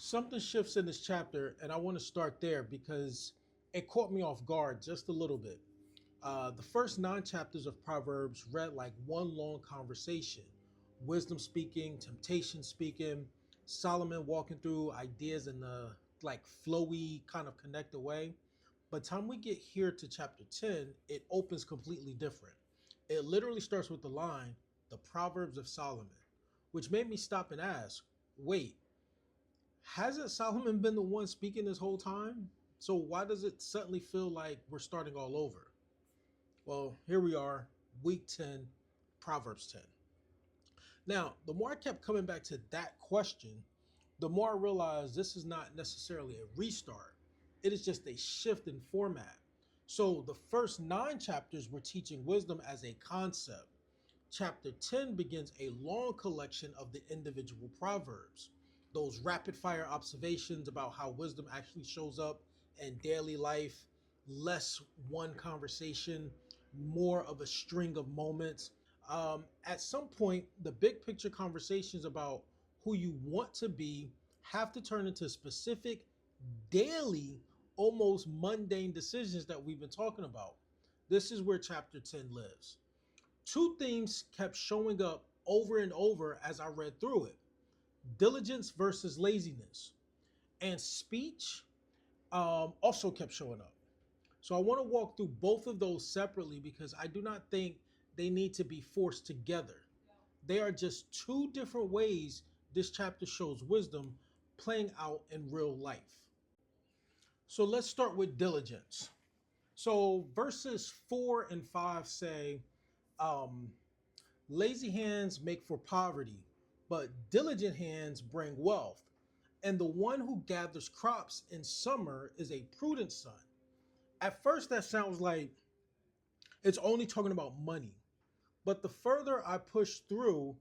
Something shifts in this chapter, and I want to start there because it caught me off guard just a little bit. The first 9 chapters of Proverbs read like one long conversation, wisdom speaking, temptation speaking, Solomon walking through ideas in a like flowy kind of connected way. By the time we get here to chapter 10, it opens completely different. It literally starts with the line, the Proverbs of Solomon, which made me stop and ask, wait, hasn't Solomon been the one speaking this whole time? So why does it suddenly feel like we're starting all over? Well, here we are, week 10, Proverbs 10. Now, the more I kept coming back to that question, the more I realized this is not necessarily a restart. It is just a shift in format. So the first 9 chapters were teaching wisdom as a concept. Chapter 10 begins a long collection of the individual proverbs, those rapid fire observations about how wisdom actually shows up in daily life, less one conversation, more of a string of moments. At some point, the big picture conversations about who you want to be have to turn into specific, daily, almost mundane decisions that we've been talking about. This is where chapter 10 lives. Two themes kept showing up over and over as I read through it: diligence versus laziness, and speech also kept showing up. So I want to walk through both of those separately because I do not think they need to be forced together. They are just two different ways this chapter shows wisdom playing out in real life. So let's start with diligence. So verses 4 and 5 say, um, lazy hands make for poverty, but diligent hands bring wealth. And the one who gathers crops in summer is a prudent son. At first, that sounds like it's only talking about money. But the further I push through,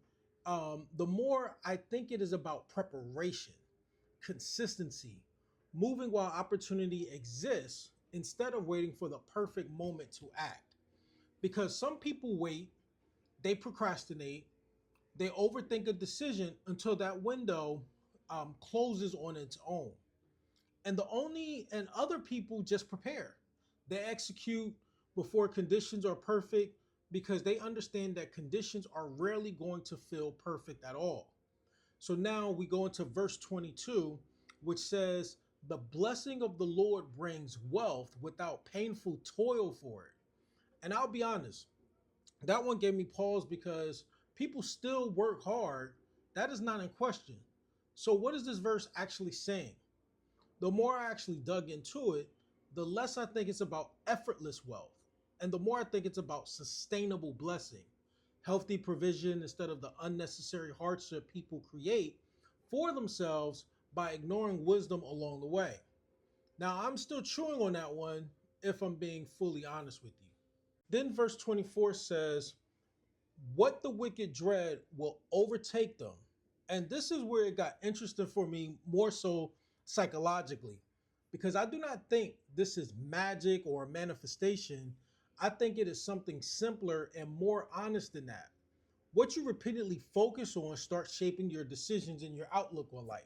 the more I think it is about preparation, consistency, moving while opportunity exists instead of waiting for the perfect moment to act. Because some people wait, they procrastinate, they overthink a decision until that window closes on its own. And other people just prepare. They execute before conditions are perfect because they understand that conditions are rarely going to feel perfect at all. So now we go into verse 22, which says, the blessing of the Lord brings wealth without painful toil for it. And I'll be honest, that one gave me pause because people still work hard. That is not in question. So, what is this verse actually saying? The more I actually dug into it, the less I think it's about effortless wealth, and the more I think it's about sustainable blessing, healthy provision instead of the unnecessary hardship people create for themselves by ignoring wisdom along the way. Now, I'm still chewing on that one if I'm being fully honest with you. Then verse 24 says, what the wicked dread will overtake them. And this is where it got interesting for me, more so psychologically, because I do not think this is magic or a manifestation. I think it is something simpler and more honest than that. What you repeatedly focus on starts shaping your decisions and your outlook on life,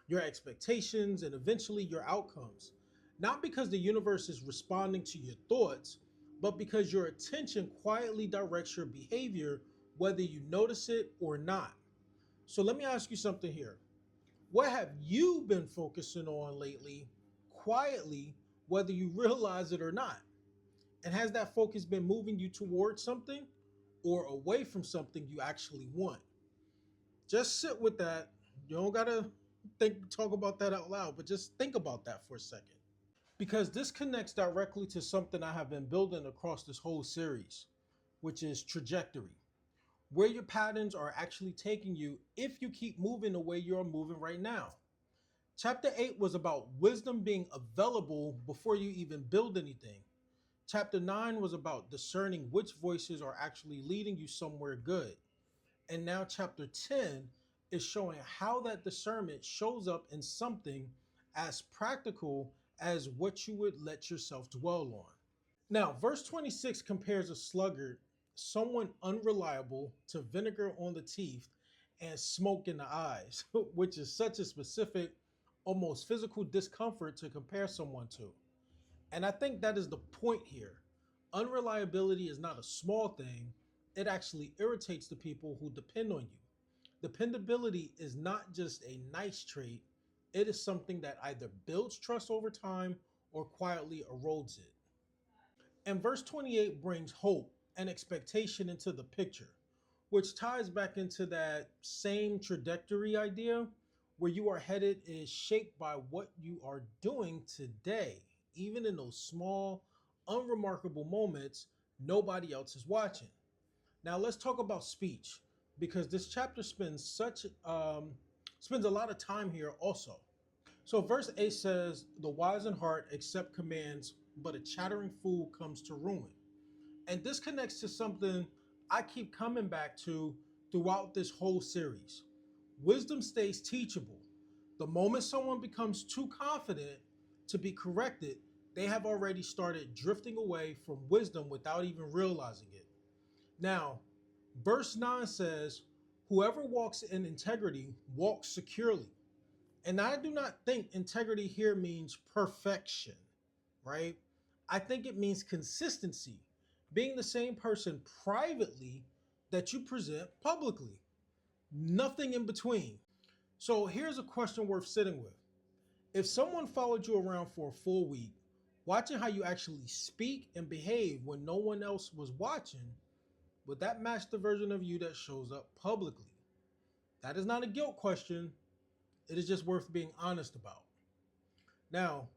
your expectations, and eventually your outcomes. Not because the universe is responding to your thoughts, but because your attention quietly directs your behavior, whether you notice it or not. So let me ask you something here. What have you been focusing on lately, quietly, whether you realize it or not? And has that focus been moving you towards something or away from something you actually want? Just sit with that. You don't gotta talk about that out loud, but just think about that for a second. Because this connects directly to something I have been building across this whole series, which is trajectory. Where your patterns are actually taking you if you keep moving the way you're moving right now. Chapter 8 was about wisdom being available before you even build anything. Chapter 9 was about discerning which voices are actually leading you somewhere good. And now chapter 10 is showing how that discernment shows up in something as practical as what you would let yourself dwell on. Now, verse 26 compares a sluggard, someone unreliable, to vinegar on the teeth and smoke in the eyes, which is such a specific, almost physical discomfort to compare someone to. And I think that is the point here. Unreliability is not a small thing, it actually irritates the people who depend on you. Dependability is not just a nice trait, it is something that either builds trust over time or quietly erodes it. And verse 28 brings hope and expectation into the picture, which ties back into that same trajectory idea where you are headed is shaped by what you are doing today, even in those small, unremarkable moments nobody else is watching. Now let's talk about speech because this chapter spends a lot of time here also. So verse 8 says, "The wise in heart accept commands, but a chattering fool comes to ruin." And this connects to something I keep coming back to throughout this whole series. Wisdom stays teachable. The moment someone becomes too confident to be corrected, they have already started drifting away from wisdom without even realizing it. Now, verse 9 says, "Whoever walks in integrity walks securely." And I do not think integrity here means perfection, right? I think it means consistency, being the same person privately that you present publicly, nothing in between. So here's a question worth sitting with. If someone followed you around for a full week, watching how you actually speak and behave when no one else was watching, would that match the version of you that shows up publicly? That is not a guilt question. It is just worth being honest about. Now,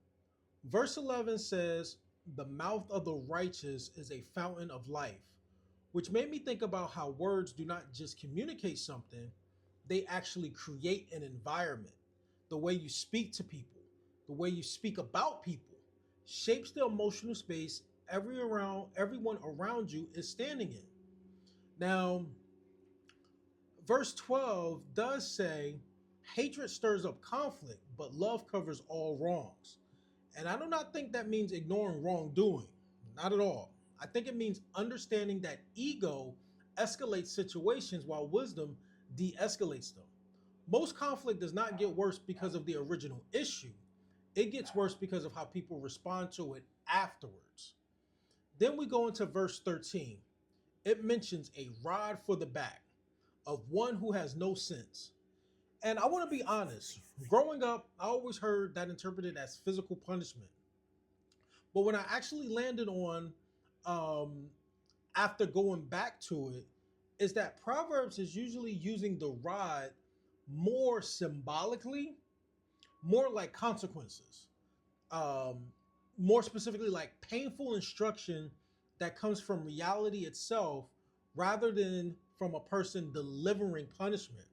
verse 11 says, "The mouth of the righteous is a fountain of life," which made me think about how words do not just communicate something, they actually create an environment. The way you speak to people, the way you speak about people, shapes the emotional space everyone around you is standing in. Now, verse 12 does say, "Hatred stirs up conflict, but love covers all wrongs." And I do not think that means ignoring wrongdoing. Not at all. I think it means understanding that ego escalates situations while wisdom de escalates them. Most conflict does not get worse because of the original issue, it gets worse because of how people respond to it afterwards. Then we go into verse 13. It mentions a rod for the back of one who has no sense. And I want to be honest, growing up, I always heard that interpreted as physical punishment. But when I actually landed on, um, after going back to it, is that Proverbs is usually using the rod more symbolically, more like consequences, um, more specifically like painful instruction that comes from reality itself rather than from a person delivering punishment.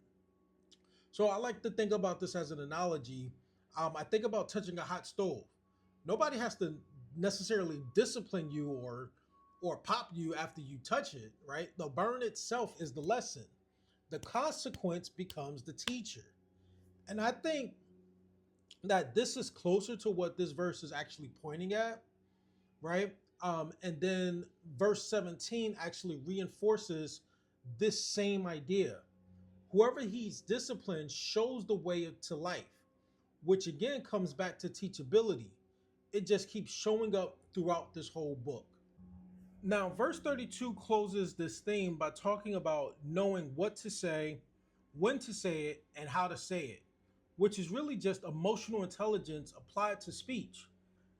So I like to think about this as an analogy. I think about touching a hot stove. Nobody has to necessarily discipline you or pop you after you touch it, right? The burn itself is the lesson. The consequence becomes the teacher. And I think that this is closer to what this verse is actually pointing at, right? And then verse 17 actually reinforces this same idea. Whoever he's disciplined shows the way to life, which again comes back to teachability. It just keeps showing up throughout this whole book. Now, verse 32 closes this theme by talking about knowing what to say, when to say it, and how to say it, which is really just emotional intelligence applied to speech.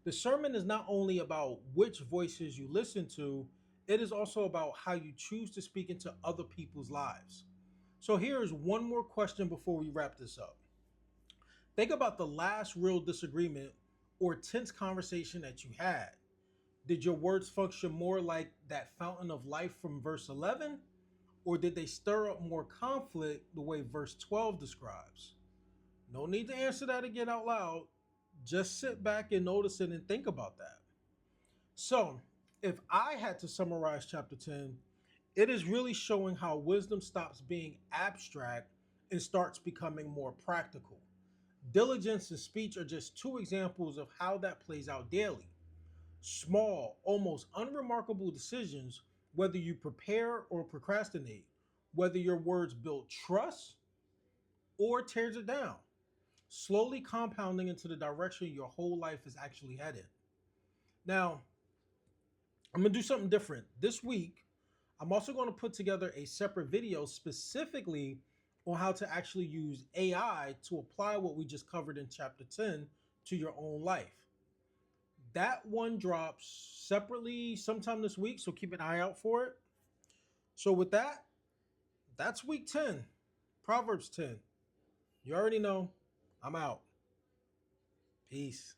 The sermon is not only about which voices you listen to, it is also about how you choose to speak into other people's lives. So here's one more question before we wrap this up. Think about the last real disagreement or tense conversation that you had. Did your words function more like that fountain of life from verse 11? Or did they stir up more conflict the way verse 12 describes? No need to answer that again out loud. Just sit back and notice it and think about that. So, if I had to summarize chapter 10, it is really showing how wisdom stops being abstract and starts becoming more practical. Diligence and speech are just two examples of how that plays out daily. Small, almost unremarkable decisions, whether you prepare or procrastinate, whether your words build trust or tears it down. slowly compounding into the direction your whole life is actually headed. Now, I'm going to do something different. This week, I'm also going to put together a separate video specifically on how to actually use AI to apply what we just covered in chapter 10 to your own life. That one drops separately sometime this week, so keep an eye out for it. So, with that, that's week 10, Proverbs 10. You already know, I'm out. Peace.